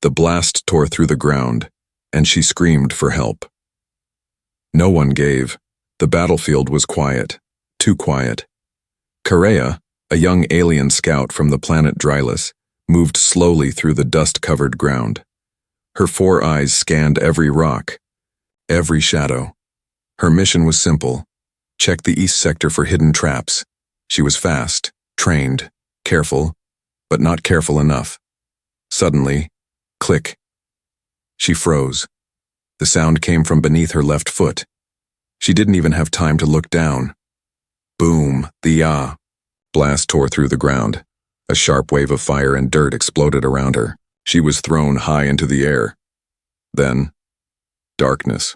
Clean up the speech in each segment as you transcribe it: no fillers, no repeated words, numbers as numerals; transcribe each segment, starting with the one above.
The blast tore through the ground, and she screamed for help. No one gave. The battlefield was quiet, too quiet. Correa, a young alien scout from the planet Drylus, moved slowly through the dust-covered ground. Her 4 eyes scanned every rock, every shadow. Her mission was simple: check the east sector for hidden traps. She was fast, trained, careful, but not careful enough. Suddenly, click. She froze. The sound came from beneath her left foot. She didn't even have time to look down. Boom, the blast tore through the ground. A sharp wave of fire and dirt exploded around her. She was thrown high into the air. Then, darkness.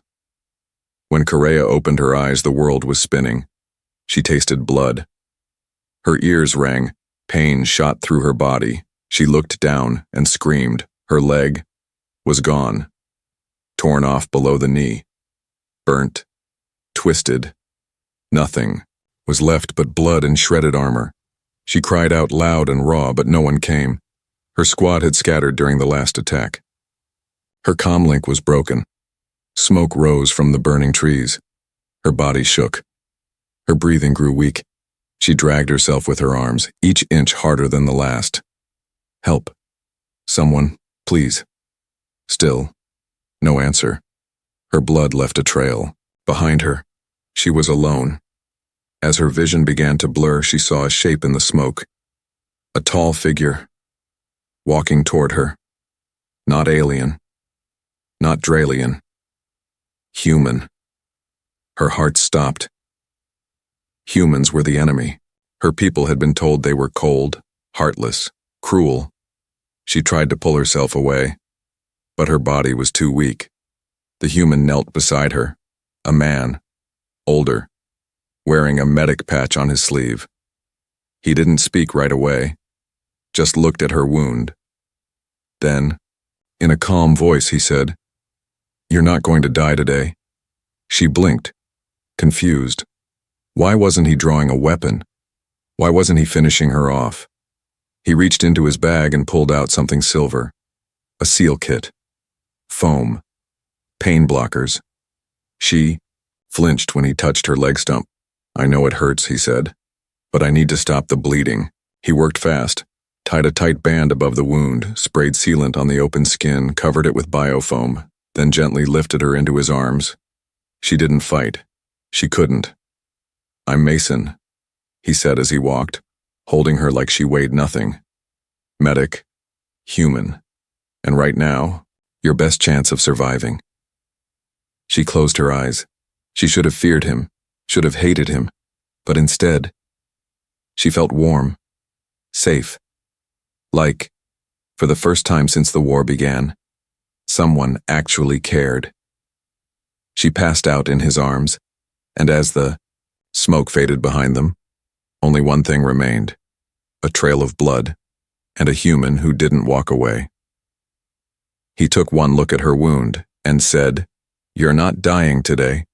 When Correa opened her eyes, the world was spinning. She tasted blood. Her ears rang. Pain shot through her body. She looked down and screamed. Her leg was gone, torn off below the knee, burnt, twisted. Nothing was left but blood and shredded armor. She cried out loud and raw, but no one came. Her squad had scattered during the last attack. Her comlink was broken. Smoke rose from the burning trees. Her body shook. Her breathing grew weak. She dragged herself with her arms, each inch harder than the last. Help. Someone, please. Still, no answer. Her blood left a trail. Behind her, she was alone. As her vision began to blur, she saw a shape in the smoke. A tall figure, walking toward her. Not alien. Not Dralian. Human. Her heart stopped. Humans were the enemy. Her people had been told they were cold, heartless, cruel. She tried to pull herself away, but her body was too weak. The human knelt beside her, a man, older, wearing a medic patch on his sleeve. He didn't speak right away, just looked at her wound. Then, in a calm voice, he said, "You're not going to die today." She blinked, confused. Why wasn't he drawing a weapon? Why wasn't he finishing her off? He reached into his bag and pulled out something silver. A seal kit. Foam. Pain blockers. She flinched when he touched her leg stump. "I know it hurts," he said, "but I need to stop the bleeding." He worked fast, tied a tight band above the wound, sprayed sealant on the open skin, covered it with biofoam, then gently lifted her into his arms. She didn't fight. She couldn't. "I'm Mason," he said as he walked, holding her like she weighed nothing. "Medic, human, and right now, your best chance of surviving." She closed her eyes. She should have feared him, should have hated him, but instead, she felt warm, safe, like, for the first time since the war began, someone actually cared. She passed out in his arms, and as the smoke faded behind them, only one thing remained: a trail of blood, and a human who didn't walk away. He took one look at her wound and said, "You're not dying today."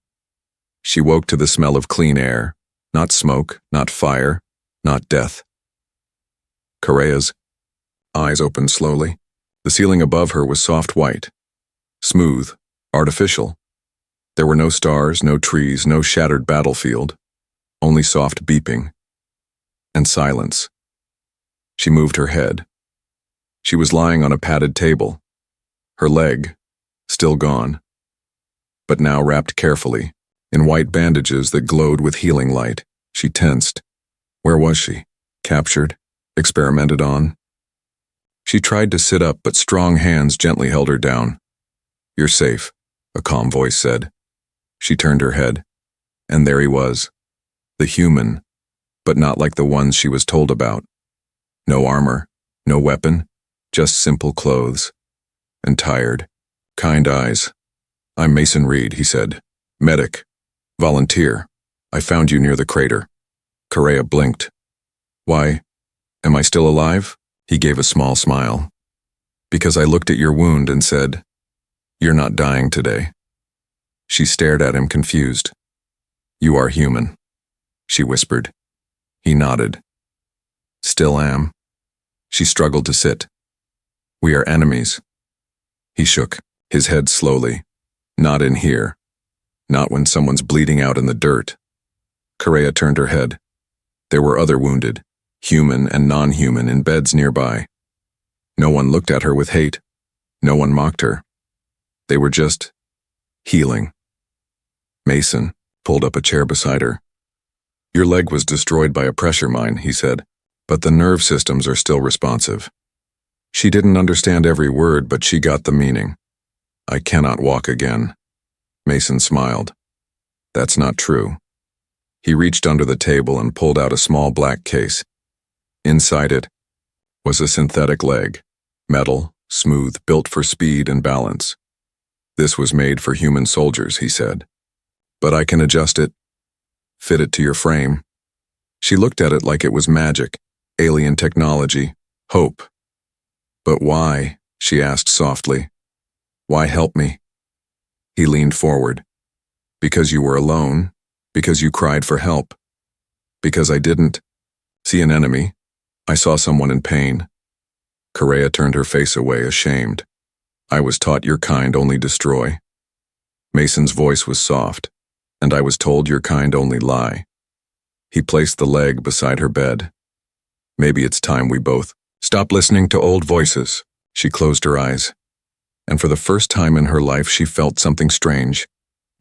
She woke to the smell of clean air, not smoke, not fire, not death. Correa's eyes opened slowly. The ceiling above her was soft white, smooth, artificial. There were no stars, no trees, no shattered battlefield, only soft beeping and silence. She moved her head. She was lying on a padded table, her leg still gone, but now wrapped carefully in white bandages that glowed with healing light. She tensed. Where was she? Captured? Experimented on? She tried to sit up, but strong hands gently held her down. "You're safe," a calm voice said. She turned her head, and there he was, the human, but not like the ones she was told about. No armor, no weapon, just simple clothes. And tired, kind eyes. "I'm Mason Reed," he said. "Medic. Volunteer. I found you near the crater." Correa blinked. "Why, am I still alive?" He gave a small smile. "Because I looked at your wound and said, 'You're not dying today.'" She stared at him, confused. "You are human," she whispered. He nodded. "Still am." She struggled to sit. "We are enemies. He shook his head slowly. Not in here. Not when someone's bleeding out in the dirt. Correa turned her head. There were other wounded, human and non-human, in beds nearby. No one looked at her with hate. No one mocked her. They were just healing. Mason pulled up a chair beside her. Your leg was destroyed by a pressure mine, he said, but the nerve systems are still responsive. She didn't understand every word, but she got the meaning. I cannot walk again. Mason smiled. That's not true. He reached under the table and pulled out a small black case. Inside it was a synthetic leg, metal, smooth, built for speed and balance. This was made for human soldiers, he said. But I can adjust it, fit it to your frame. She looked at it like it was magic, alien technology, hope. But why? She asked softly. Why help me? He leaned forward. Because you were alone, because you cried for help, because I didn't see an enemy. I saw someone in pain. Correa turned her face away, ashamed. I was taught your kind only destroy. Mason's voice was soft, and I was told your kind only lie. He placed the leg beside her bed. Maybe it's time we both stop listening to old voices. She closed her eyes, and for the first time in her life she felt something strange.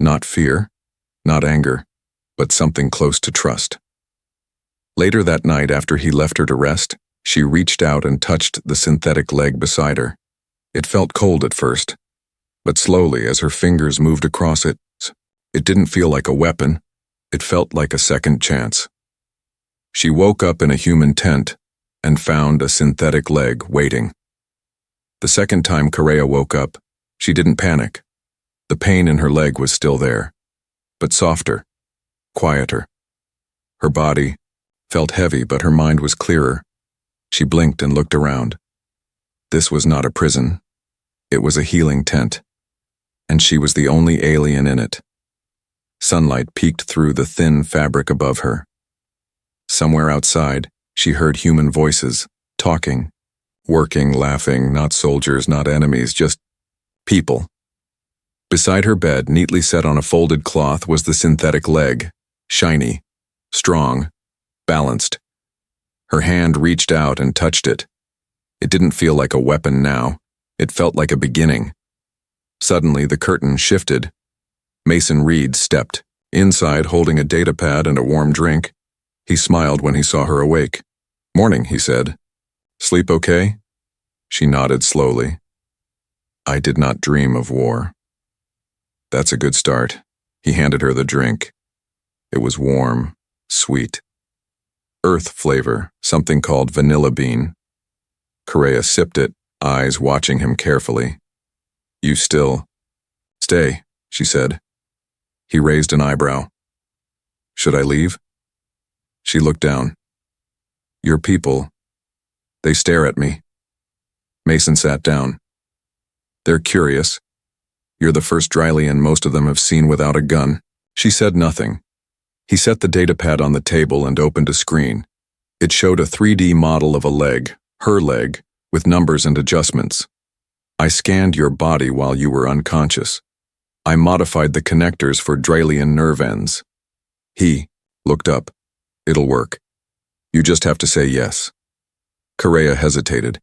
Not fear, not anger, but something close to trust. Later that night, after he left her to rest, she reached out and touched the synthetic leg beside her. It felt cold at first, but slowly as her fingers moved across it, it didn't feel like a weapon. It felt like a second chance. She woke up in a human tent and found a synthetic leg waiting. The second time Correa woke up, she didn't panic. The pain in her leg was still there, but softer, quieter. Her body felt heavy, but her mind was clearer. She blinked and looked around. This was not a prison. It was a healing tent, and she was the only alien in it. Sunlight peeked through the thin fabric above her. Somewhere outside, she heard human voices, talking, working, laughing, not soldiers, not enemies, just people. Beside her bed, neatly set on a folded cloth, was the synthetic leg, shiny, strong, balanced. Her hand reached out and touched it. It didn't feel like a weapon now. It felt like a beginning. Suddenly, the curtain shifted. Mason Reed stepped, inside holding a data pad and a warm drink. He smiled when he saw her awake. Morning, he said. Sleep okay? She nodded slowly. I did not dream of war. That's a good start. He handed her the drink. It was warm, sweet. Earth flavor, something called vanilla bean. Correa sipped it, eyes watching him carefully. You still? Stay, she said. He raised an eyebrow. Should I leave? She looked down. Your people, they stare at me. Mason sat down. They're curious. You're the first Drylian most of them have seen without a gun. She said nothing. He set the datapad on the table and opened a screen. It showed a 3D model of a leg, her leg, with numbers and adjustments. I scanned your body while you were unconscious. I modified the connectors for Drylian nerve ends. He looked up. It'll work. You just have to say yes. Correa hesitated.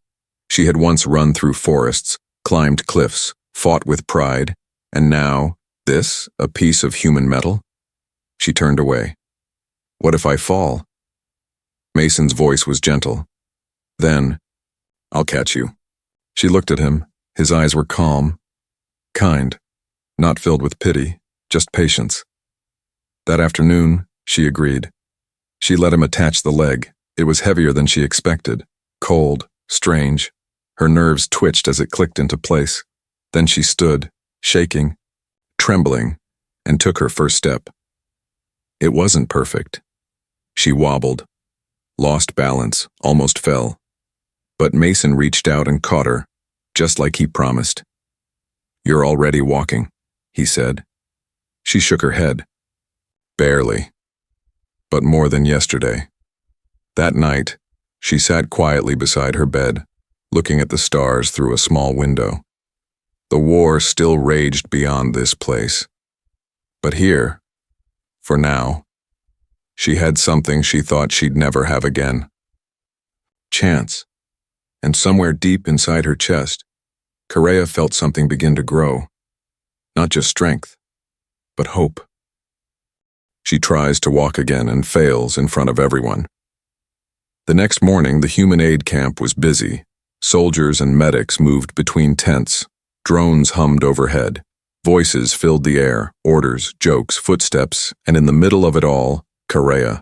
She had once run through forests, climbed cliffs, fought with pride, and now, this, a piece of human metal? She turned away. What if I fall? Mason's voice was gentle. Then, I'll catch you. She looked at him. His eyes were calm, kind, not filled with pity, just patience. That afternoon, she agreed. She let him attach the leg. It was heavier than she expected, cold, strange. Her nerves twitched as it clicked into place. Then she stood, shaking, trembling, and took her first step. It wasn't perfect. She wobbled, lost balance, almost fell. But Mason reached out and caught her, just like he promised. You're already walking, he said. She shook her head. Barely. But more than yesterday. That night, she sat quietly beside her bed, looking at the stars through a small window. The war still raged beyond this place. But here, for now, she had something she thought she'd never have again. Chance. And somewhere deep inside her chest, Correa felt something begin to grow. Not just strength, but hope. She tries to walk again and fails in front of everyone. The next morning, the human aid camp was busy. Soldiers and medics moved between tents. Drones hummed overhead. Voices filled the air, orders, jokes, footsteps, and in the middle of it all, Correa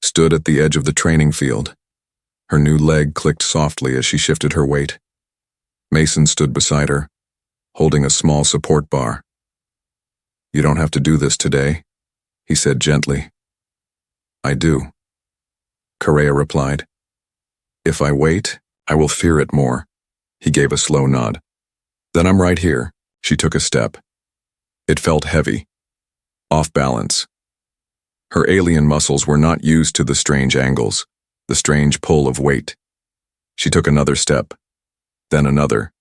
stood at the edge of the training field. Her new leg clicked softly as she shifted her weight. Mason stood beside her, holding a small support bar. "You don't have to do this today," he said gently. "I do," Correa replied. "If I wait, I will fear it more." He gave a slow nod. "Then I'm right here." She took a step. It felt heavy, off balance. Her alien muscles were not used to the strange angles, the strange pull of weight. She took another step, then another.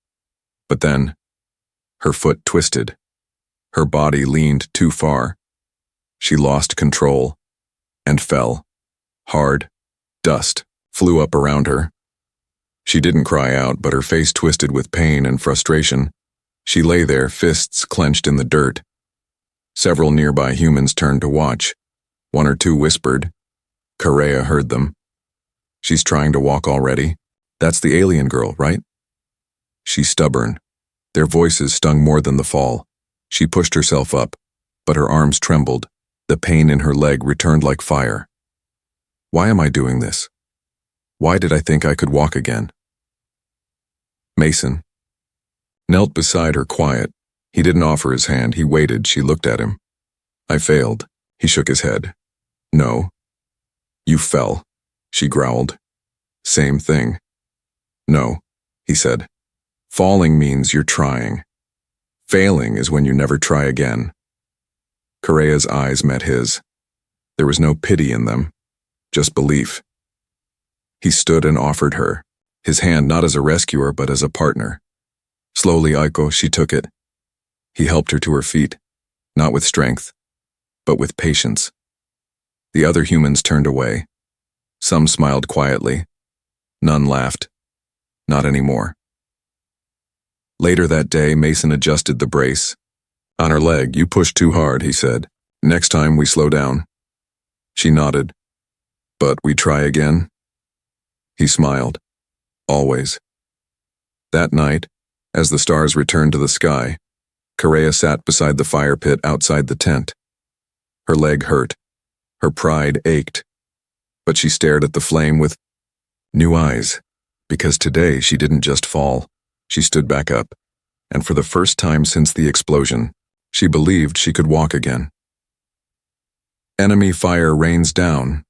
But then, her foot twisted. Her body leaned too far. She lost control and fell. Hard dust flew up around her. She didn't cry out, but her face twisted with pain and frustration. She lay there, fists clenched in the dirt. Several nearby humans turned to watch. One or two whispered. Correa heard them. "She's trying to walk already. That's the alien girl, right?" She's stubborn. Their voices stung more than the fall. She pushed herself up, but her arms trembled. The pain in her leg returned like fire. "Why am I doing this? Why did I think I could walk again?" Mason knelt beside her, quiet. He didn't offer his hand. He waited. She looked at him. "I failed." He shook his head. "No. You fell," she growled. "Same thing." "No," he said. "Falling means you're trying. Failing is when you never try again." Correa's eyes met his. There was no pity in them, just belief. He stood and offered her, his hand not as a rescuer but as a partner. Slowly, Aiko, she took it. He helped her to her feet, not with strength, but with patience. The other humans turned away. Some smiled quietly. None laughed. Not anymore. Later that day, Mason adjusted the brace. "On her leg, you pushed too hard," he said. "Next time we slow down." She nodded. "But we try again?" He smiled. "Always." That night, as the stars returned to the sky, Correa sat beside the fire pit outside the tent. Her leg hurt. Her pride ached. But she stared at the flame with new eyes, because today she didn't just fall. She stood back up, and for the first time since the explosion, she believed she could walk again. Enemy fire rains down,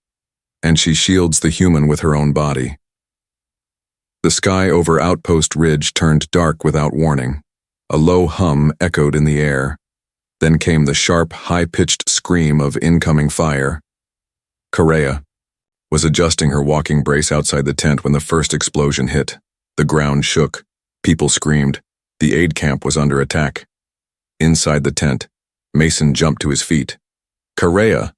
and she shields the human with her own body. The sky over Outpost Ridge turned dark without warning. A low hum echoed in the air. Then came the sharp, high-pitched scream of incoming fire. Correa was adjusting her walking brace outside the tent when the first explosion hit. The ground shook. People screamed. The aid camp was under attack. Inside the tent, Mason jumped to his feet. "Correa!"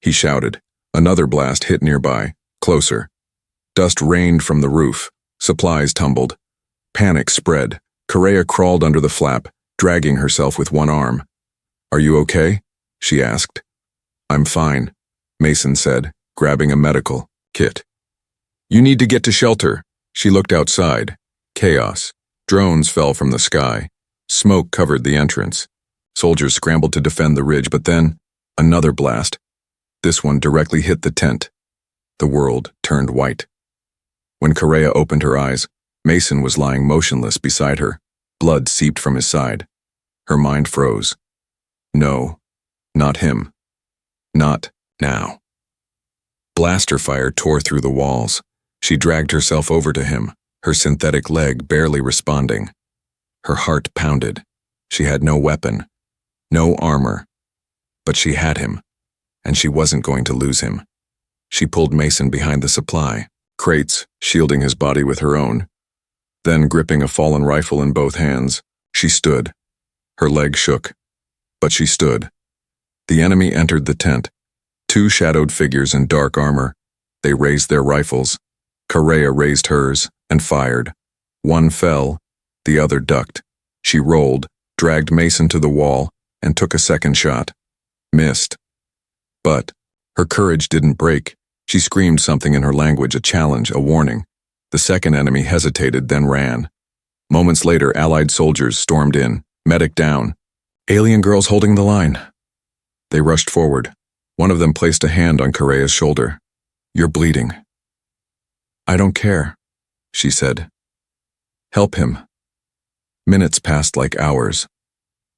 he shouted. Another blast hit nearby, closer. Dust rained from the roof. Supplies tumbled. Panic spread. Correa crawled under the flap, dragging herself with one arm. "Are you okay?" she asked. "I'm fine," Mason said, grabbing a medical kit. "You need to get to shelter." She looked outside. Chaos. Drones fell from the sky. Smoke covered the entrance. Soldiers scrambled to defend the ridge, but then, another blast. This one directly hit the tent. The world turned white. When Correa opened her eyes, Mason was lying motionless beside her. Blood seeped from his side. Her mind froze. No, not him. Not now. Blaster fire tore through the walls. She dragged herself over to him, her synthetic leg barely responding. Her heart pounded. She had no weapon, no armor. But she had him, and she wasn't going to lose him. She pulled Mason behind the supply, crates shielding his body with her own. Then, gripping a fallen rifle in both hands, She stood. Her leg shook, but she stood. The enemy entered the tent. Two shadowed figures in dark armor. They raised their rifles. Correa raised hers and fired. One fell, the other ducked. She rolled, dragged Mason to the wall, and took a second shot. Missed. But her courage didn't break. She screamed something in her language, a challenge, a warning. The second enemy hesitated, then ran. Moments later, Allied soldiers stormed in. Medic down. Alien girls holding the line. They rushed forward. One of them placed a hand on Correa's shoulder. You're bleeding. I don't care, she said. Help him. Minutes passed like hours.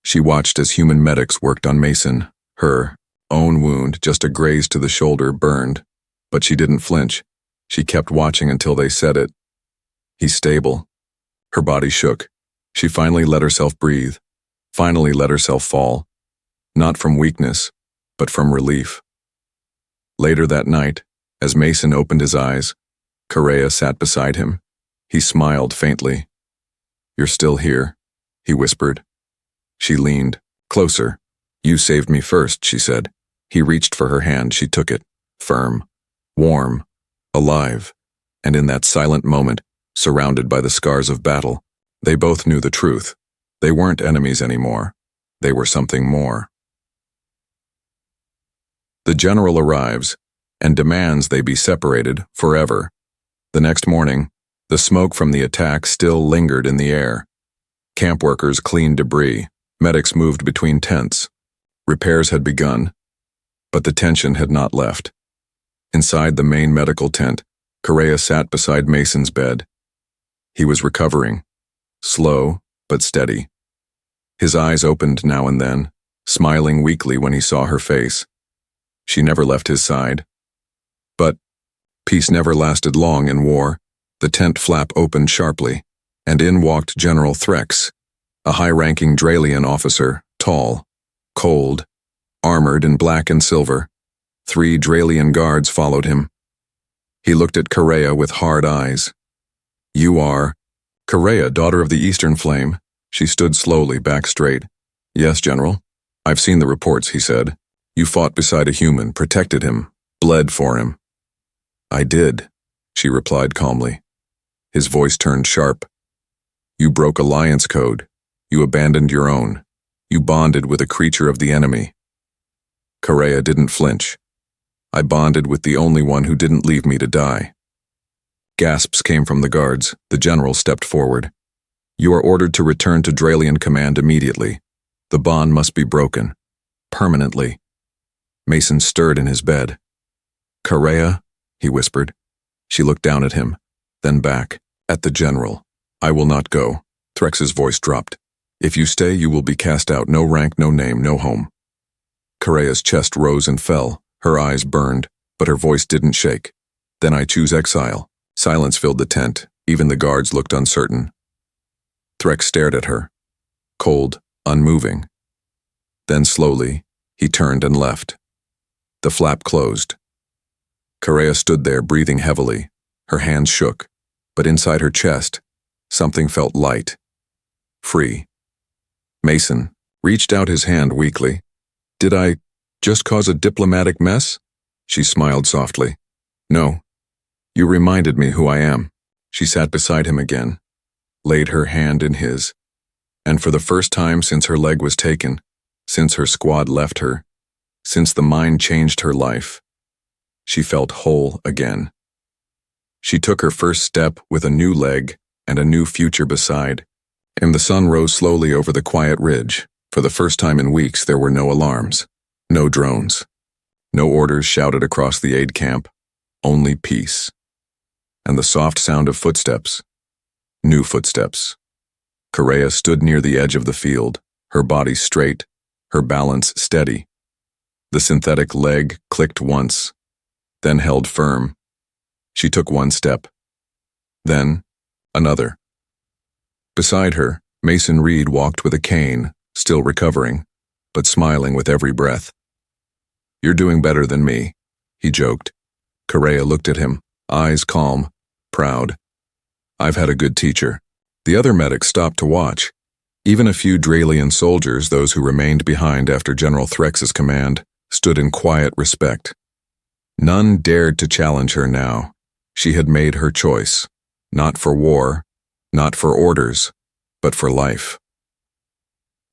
She watched as human medics worked on Mason. Her own wound, just a graze to the shoulder, burned. But she didn't flinch. She kept watching until they said it. He's stable. Her body shook. She finally let herself breathe. Finally let herself fall. Not from weakness, but from relief. Later that night, as Mason opened his eyes, Correa sat beside him. He smiled faintly. You're still here, he whispered. She leaned. Closer. You saved me first, she said. He reached for her hand. She took it. Firm. Warm. Alive. And in that silent moment, surrounded by the scars of battle, they both knew the truth. They weren't enemies anymore. They were something more. The general arrives and demands they be separated forever. The next morning, the smoke from the attack still lingered in the air. Camp workers cleaned debris. Medics moved between tents. Repairs had begun, but the tension had not left. Inside the main medical tent, Correa sat beside Mason's bed. He was recovering, slow but steady. His eyes opened now and then, smiling weakly when he saw her face. She never left his side. But peace never lasted long in war. The tent flap opened sharply, and in walked General Threx, a high-ranking Dralian officer, tall, cold, armored in black and silver. 3 Dralian guards followed him. He looked at Correa with hard eyes. You are Correa, daughter of the Eastern Flame. She stood slowly, back straight. Yes, General. I've seen the reports, he said. You fought beside a human, protected him, bled for him. I did, she replied calmly. His voice turned sharp. You broke alliance code. You abandoned your own. You bonded with a creature of the enemy. Correa didn't flinch. I bonded with the only one who didn't leave me to die. Gasps came from the guards. The general stepped forward. You are ordered to return to Dralian command immediately. The bond must be broken. Permanently. Mason stirred in his bed. Correa, he whispered. She looked down at him, then back, at the general. I will not go. Threx's voice dropped. If you stay, you will be cast out. No rank, no name, no home. Correa's chest rose and fell. Her eyes burned, but her voice didn't shake. Then I choose exile. Silence filled the tent. Even the guards looked uncertain. Threx stared at her, cold, unmoving. Then slowly, he turned and left. The flap closed. Correa stood there, breathing heavily. Her hands shook, but inside her chest, something felt light, free. Mason reached out his hand weakly. Did I just cause a diplomatic mess? She smiled softly. No. You reminded me who I am. She sat beside him again, laid her hand in his, and for the first time since her leg was taken, since her squad left her, since the mine changed her life, she felt whole again. She took her first step with a new leg and a new future beside, and the sun rose slowly over the quiet ridge. For the first time in weeks, there were no alarms, no drones, no orders shouted across the aid camp, only peace. And the soft sound of footsteps, new footsteps. Correa stood near the edge of the field, her body straight, her balance steady. The synthetic leg clicked once, then held firm. She took one step, then another. Beside her, Mason Reed walked with a cane, still recovering, but smiling with every breath. You're doing better than me, he joked. Correa looked at him, eyes calm, proud. I've had a good teacher. The other medics stopped to watch. Even a few Dralian soldiers, those who remained behind after General Threx's command, stood in quiet respect. None dared to challenge her now. She had made her choice, not for war, not for orders, but for life.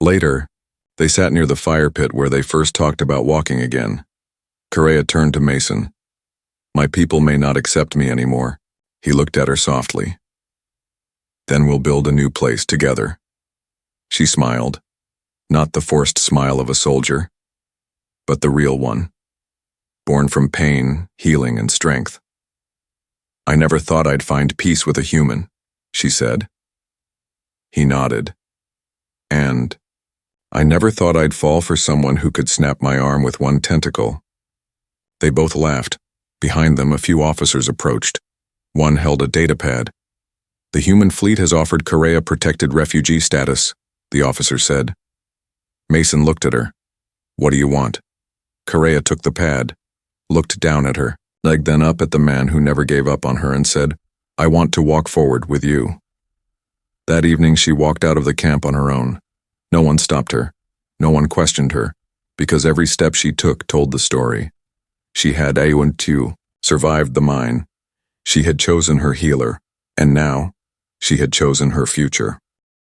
Later, they sat near the fire pit where they first talked about walking again. Correa turned to Mason. "My people may not accept me anymore." He looked at her softly. "Then we'll build a new place together." She smiled, not the forced smile of a soldier, but the real one, born from pain, healing, and strength. "I never thought I'd find peace with a human," she said. He nodded. "And I never thought I'd fall for someone who could snap my arm with one tentacle." They both laughed. Behind them, a few officers approached. One held a datapad. "The human fleet has offered Correa protected refugee status," the officer said. Mason looked at her. "What do you want?" Correa took the pad, looked down at her, then up at the man who never gave up on her and said, "I want to walk forward with you." That evening she walked out of the camp on her own. No one stopped her. No one questioned her, because every step she took told the story. She had Ayuntu, survived the mine. She had chosen her healer, and now she had chosen her future.